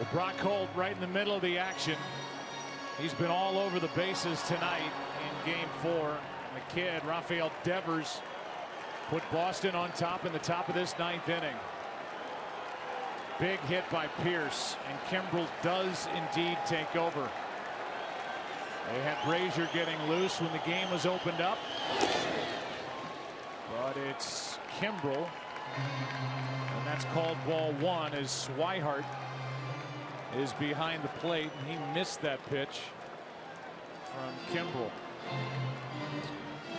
Well, Brock Holt right in the middle of the action. He's been all over the bases tonight in Game 4. And the kid, Rafael Devers, put Boston on top in the top of this 9th inning. Big hit by Pierce, and Kimbrel does indeed take over. They had Brazier getting loose when the game was opened up. But it's Kimbrel, and that's called ball 1 as Swihart is behind the plate, and he missed that pitch from Kimbrel.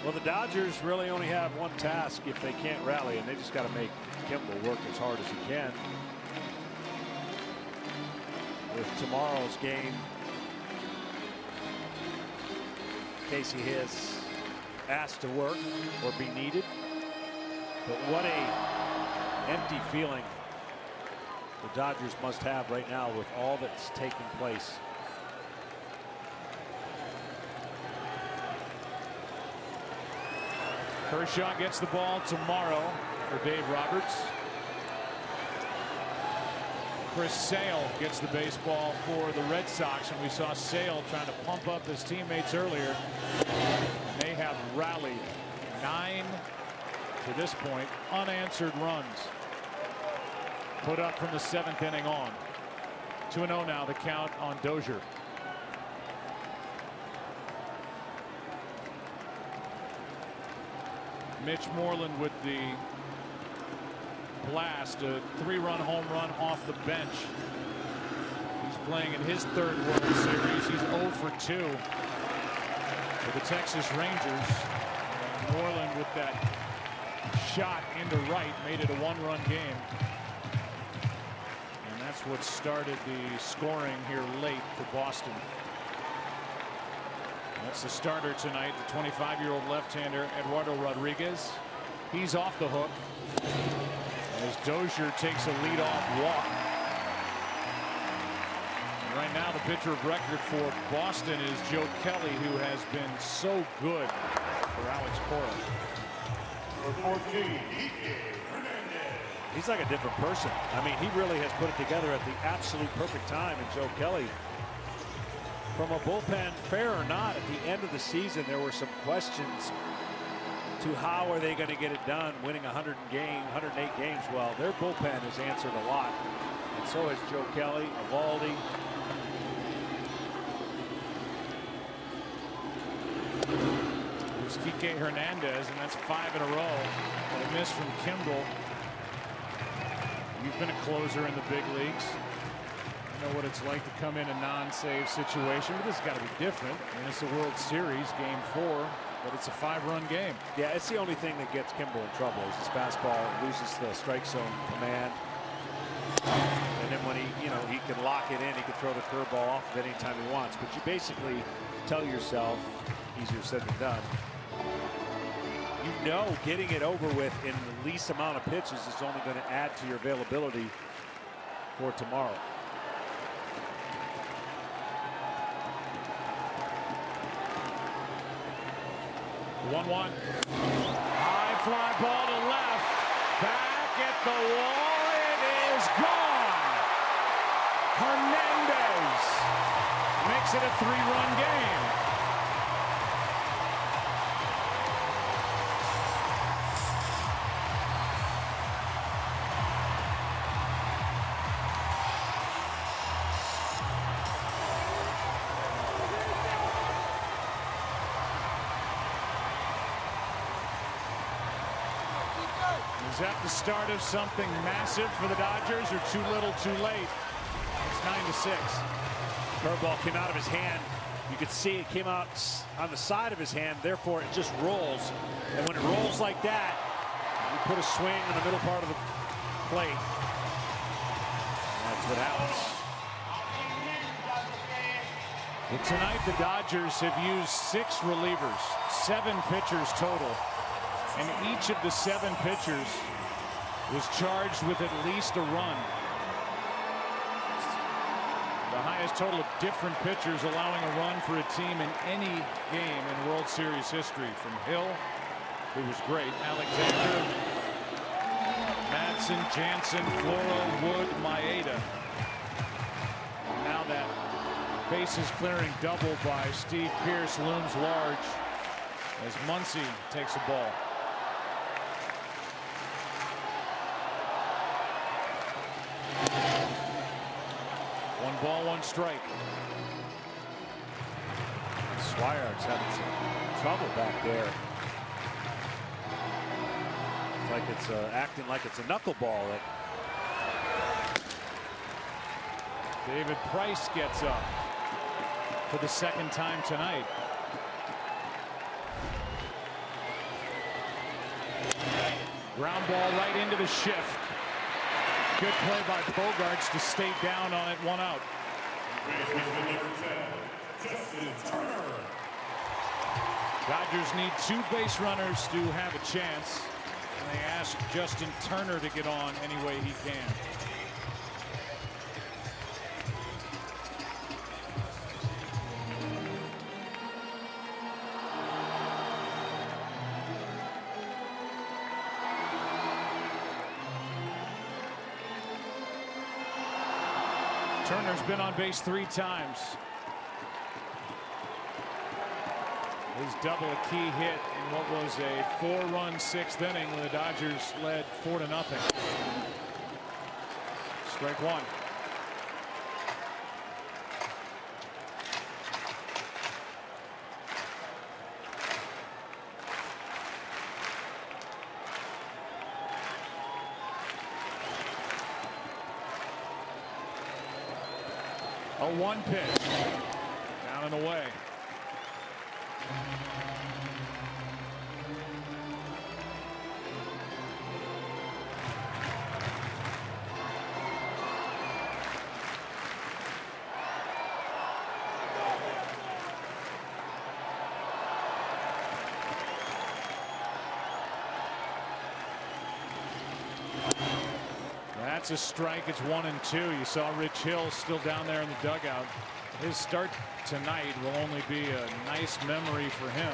Well, the Dodgers really only have one task if they can't rally, and they just got to make Kimbrel work as hard as he can. With tomorrow's game, in case he is asked to work or be needed. But what a empty feeling the Dodgers must have right now with all that's taking place. Kershaw gets the ball tomorrow for Dave Roberts. Chris Sale gets the baseball for the Red Sox, and we saw Sale trying to pump up his teammates earlier. They have rallied 9 to this point unanswered runs put up from the 7th inning on. 2-0 now the count on Dozier. Mitch Moreland with the blast, a 3-run home run off the bench. He's playing in his 3rd World Series. He's 0 for 2 for the Texas Rangers. And Moreland with that shot into right made it a 1-run game. And that's what started the scoring here late for Boston. That's the starter tonight, the 25-year-old left-hander Eduardo Rodriguez. He's off the hook as Dozier takes a leadoff walk. And right now the pitcher of record for Boston is Joe Kelly, who has been so good for Alex Cora. He's like a different person. I mean, he really has put it together at the absolute perfect time. And Joe Kelly, from a bullpen, fair or not, at the end of the season, there were some questions to how are they going to get it done, winning 108 games. Well, their bullpen has answered a lot, and so has Joe Kelly, Evaldi. There's Kike Hernandez, and that's 5 in a row. A miss from Kimbrel. You've been a closer in the big leagues. You know what it's like to come in a non-save situation, but this has got to be different. I mean, it's the World Series, Game 4, but it's a 5-run game. Yeah, it's the only thing that gets Kimbrel in trouble is his fastball loses the strike zone command. And then when he can lock it in, he can throw the curveball off at any time he wants. But you basically tell yourself, easier said than done, you know getting it over with in the least amount of pitches is only going to add to your availability for tomorrow. One. High fly ball to left. Back at the wall. It is gone. Hernandez makes it a 3-run game. Is that the start of something massive for the Dodgers, or too little too late? It's 9-6. Curveball came out of his hand. You could see it came out on the side of his hand, therefore it just rolls. And when it rolls like that, you put a swing in the middle part of the plate. That's what happens. Well, tonight the Dodgers have used 6 relievers, 7 pitchers total. And each of the 7 pitchers was charged with at least a run. The highest total of different pitchers allowing a run for a team in any game in World Series history. From Hill, who was great, Alexander, Madsen, Jansen, Floro, Wood, Maeda. bases clearing double by Steve Pearce looms large as Muncy takes a ball. One ball, one strike. Swihard's having some trouble back there. It's like it's acting like it's a knuckleball. David Price gets up for the second time tonight. Ground ball right into the shift. Good play by Bogarts to stay down on it, 1 out. Dodgers need 2 base runners to have a chance, and they ask Justin Turner to get on any way he can. Turner's been on base 3 times. His double a key hit in what was a 4-run 6th inning when the Dodgers led 4-0. Strike 1. A 1 pitch. Down and away. That's a strike. It's 1 and 2. You saw Rich Hill still down there in the dugout. His start tonight will only be a nice memory for him.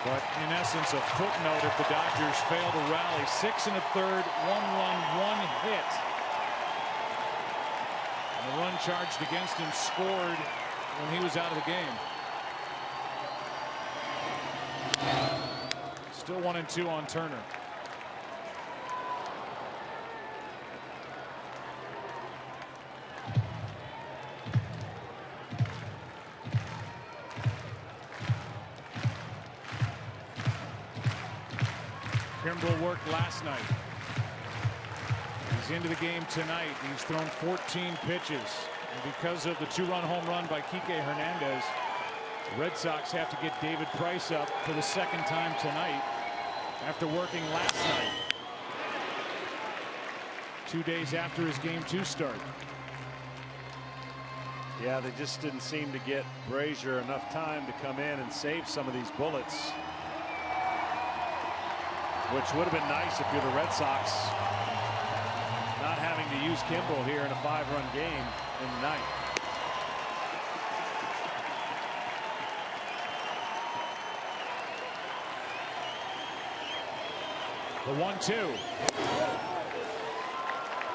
But in essence, a footnote if the Dodgers fail to rally. 6 1/3, 1 run, 1 hit. And the run charged against him scored when he was out of the game. Still 1 and 2 on Turner. Kimbrel worked last night. He's into the game tonight. He's thrown 14 pitches. And because of the 2-run home run by Kike Hernandez, the Red Sox have to get David Price up for the second time tonight after working last night, 2 days after his Game 2 start. Yeah, they just didn't seem to get Brazier enough time to come in and save some of these bullets, which would have been nice if you're the Red Sox, not having to use Kimbrel here in a 5-run game in the ninth. The 1-2.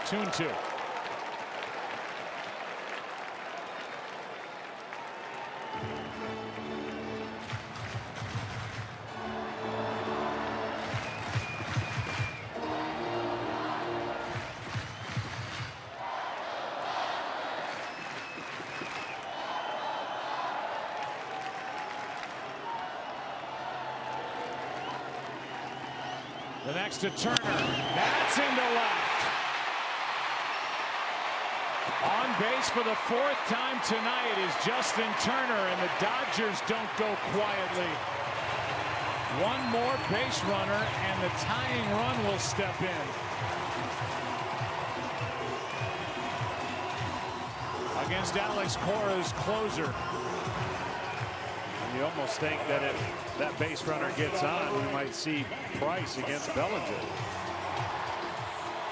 2-2. The next to Turner. That's into left. On base for the 4th time tonight is Justin Turner, and the Dodgers don't go quietly. One more base runner, and the tying run will step in. Against Alex Cora's closer. You almost think that if that base runner gets on, we might see Price against Bellinger.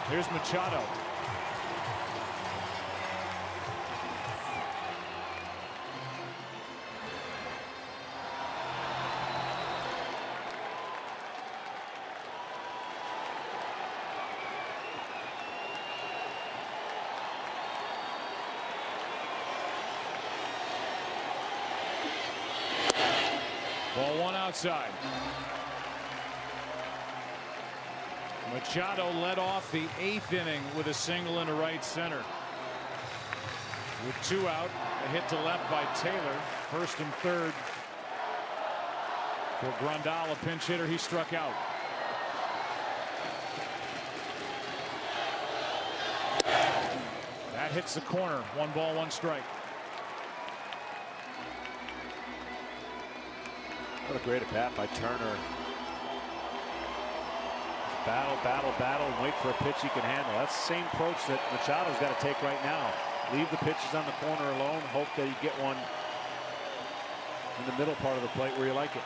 Here's Machado. Ball one outside. Machado led off the 8th inning with a single into right center. With 2 out, a hit to left by Taylor. 1st and 3rd for Grandal, a pinch hitter. He struck out. That hits the corner. 1 ball, 1 strike. What a great at bat by Turner. Battle, battle, battle, and wait for a pitch he can handle. That's the same approach that Machado's got to take right now. Leave the pitches on the corner alone. Hope that you get one in the middle part of the plate where you like it.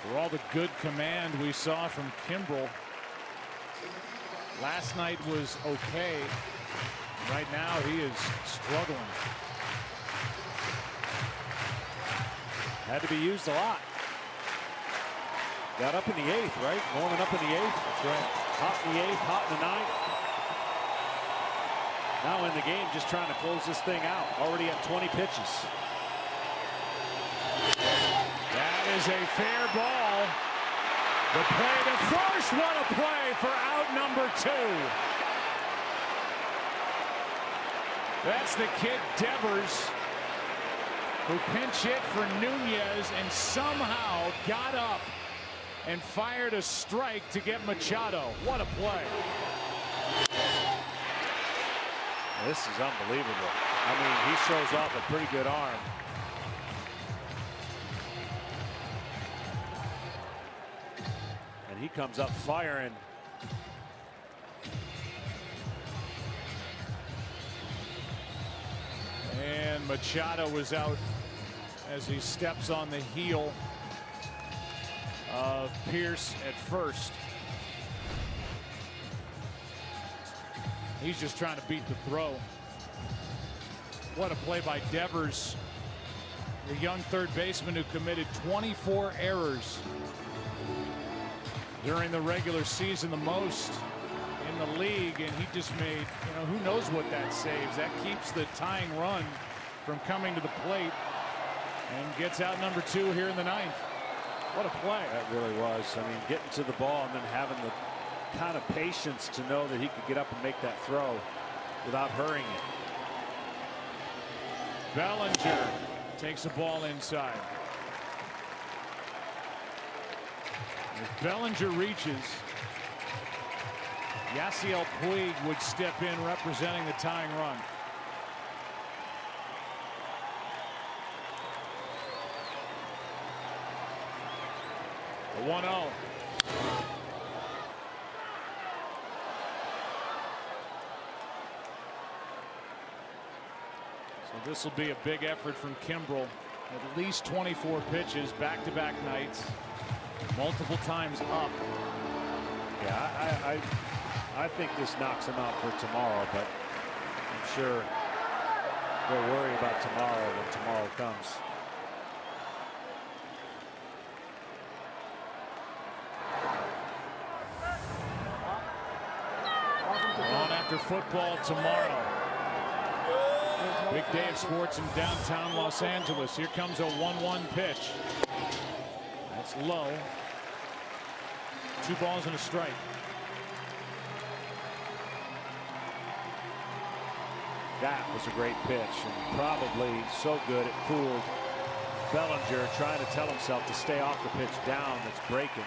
For all the good command we saw from Kimbrel, last night was okay. Right now he is struggling. Had to be used a lot. Got up in the 8th, right? Warming up in the 8th. That's right. Hot in the 8th, hot in the 9th. Now in the game, just trying to close this thing out. Already at 20 pitches. That is a fair ball. The play to first. What a play for out number 2. That's the kid Devers, who pinch hit for Nunez and somehow got up and fired a strike to get Machado. What a play. This is unbelievable. I mean, he shows off a pretty good arm. And he comes up firing. And Machado was out as he steps on the heel of Pierce at first. He's just trying to beat the throw. What a play by Devers, the young third baseman who committed 24 errors during the regular season, the most in the league, and he just made, who knows what that saves. That keeps the tying run from coming to the plate and gets out number 2 here in the 9th. What a play. That really was. I mean, getting to the ball and then having the kind of patience to know that he could get up and make that throw without hurrying it. Bellinger takes the ball inside. If Bellinger reaches, Yasiel Puig would step in representing the tying run. The 1-0. So this will be a big effort from Kimbrel. At least 24 pitches, back-to-back nights, multiple times up. Yeah, I think this knocks him out for tomorrow, but I'm sure they'll worry about tomorrow when tomorrow comes. On after football tomorrow. Big day of sports in downtown Los Angeles. Here comes a 1-1 pitch. That's low. 2 balls and a strike. That was a great pitch, and probably so good it fooled Bellinger, trying to tell himself to stay off the pitch down that's breaking.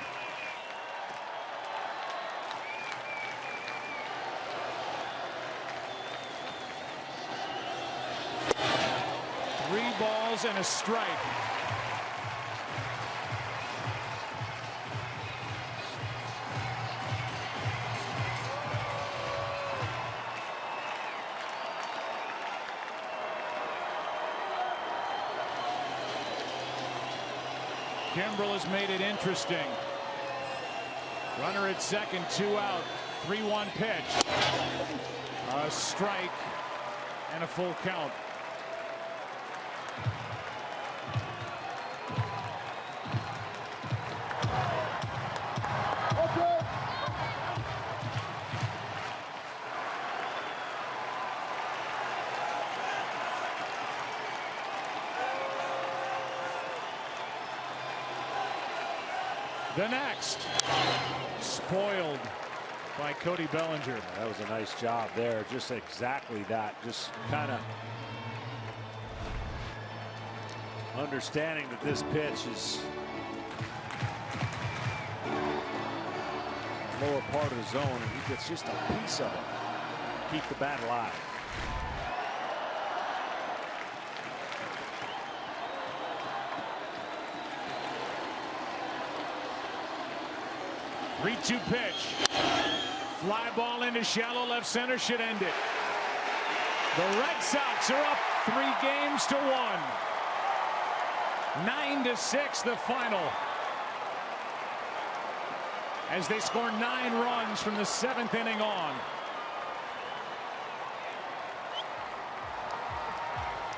Three balls and a strike. Kimbrel has made it interesting. Runner at second, 2 out, 3-1 pitch. A strike and a full count. The next. Spoiled by Cody Bellinger. That was a nice job there. Just exactly that. Just kind of understanding that this pitch is lower part of the zone, and he gets just a piece of it. Keep the bat alive. Three-two pitch. Fly ball into shallow left center, should end it. The Red Sox are up 3-1. 9-6 the final, as they score 9 runs from the 7th inning on.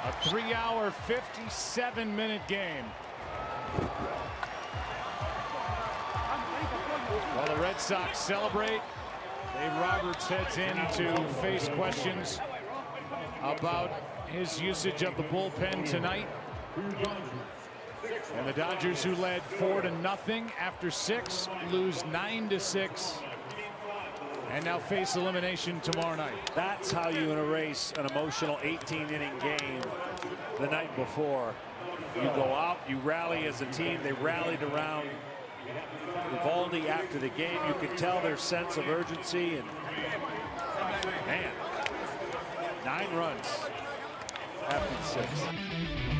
A 3-hour, 57-minute game. While the Red Sox celebrate, Dave Roberts heads in to face questions about his usage of the bullpen tonight. And the Dodgers, who led 4-0 after 6, lose 9-6, and now face elimination tomorrow night. That's how you erase an emotional 18-inning game the night before. You go out, you rally as a team. They rallied around Eovaldi after the game. You could tell their sense of urgency, and man, 9 runs after 6.